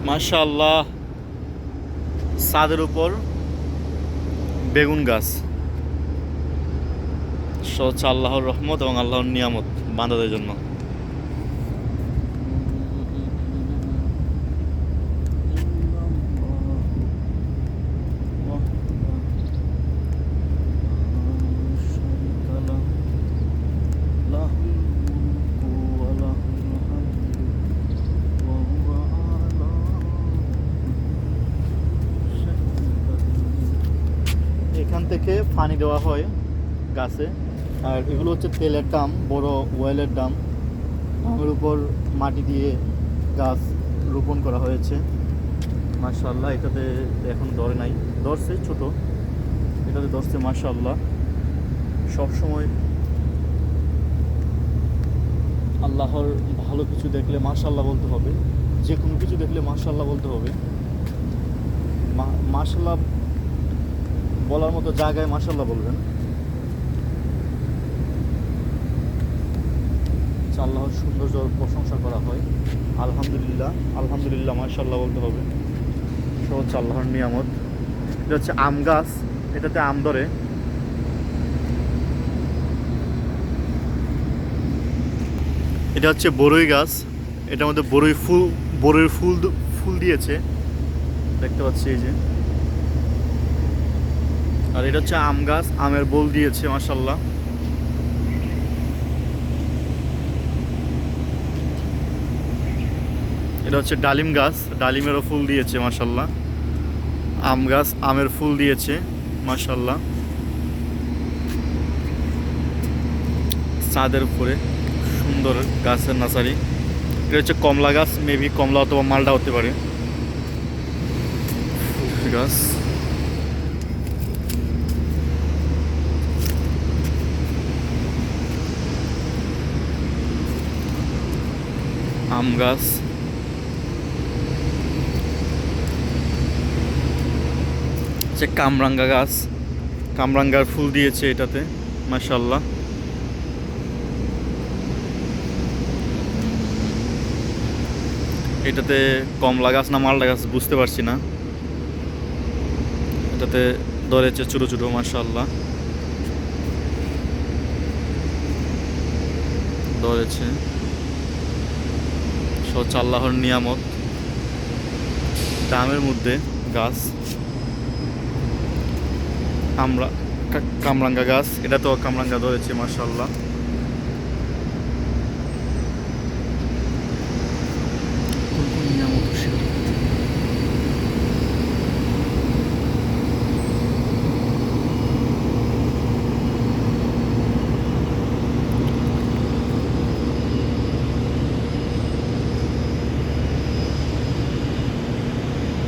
মাশাআল্লাহ, ছাদের উপর বেগুন গাছ। হচ্ছে আল্লাহর রহমত এবং আল্লাহর নিয়ামত বান্দাদের জন্য। এখান থেকে পানি দেওয়া হয় গাছে। আর এগুলো হচ্ছে তেলের ডাম, বড় ওয়েলের ডাম। ডামের উপর মাটি দিয়ে গাছ রোপণ করা হয়েছে। মাশাআল্লাহ, এটাতে এখন ধরে নাই, ধরছে ছোট, এটাতে ধরছে মাশাআল্লাহ। সবসময় আল্লাহর ভালো কিছু দেখলে মাশাআল্লাহ বলতে হবে, যে কোনো কিছু দেখলে মাশাআল্লাহ বলতে হবে। মাশাআল্লাহ বলার মতো জায়গায় মাশাআল্লাহ বলবেন। আল্লাহর সৌন্দর্য প্রশংসা করা হয়। আলহামদুলিল্লাহ, আলহামদুলিল্লাহ, মাশাআল্লাহ বলতে হবে। সব হচ্ছে আল্লাহর নিয়ামত। এটা হচ্ছে আম গাছ, এটাতে আম ধরে। এটা হচ্ছে বরই গাছ, এটার মধ্যে বরইয়ের ফুল দিয়েছে, দেখতে পাচ্ছি এই যে। আর এটা হচ্ছে আম গাছ, আমের বোল দিয়েছে মাশাআল্লাহ। এটা হচ্ছে ডালিম গাছ, ডালিমেরও ফুল দিয়েছে মাশাআল্লাহ। আম গাছ, আমের ফুল দিয়েছে মাশাআল্লাহ। ছাদের উপরে সুন্দর গাছের নার্সারি। এটা হচ্ছে কমলা গাছ, মেবি কমলা অথবা মালটা হতে পারে। গাছ, আম গাছ, কামরাঙ্গা গাছ, কামরাঙ্গার ফুল দিয়েছে এটাতে মাশাআল্লাহ। এটাতে কমলা গাছ না মালটা গাছ বুঝতে পারছি না, এটাতে ধরেছে ছোটো ছোটো মাশাআল্লাহ, ধরেছে। সব আল্লাহর নিয়ামত। ডামের মধ্যে গাছ, কামরাঙ্গা গাছ, এটা তো কামরাঙ্গা ধরেছে মাশাআল্লাহ।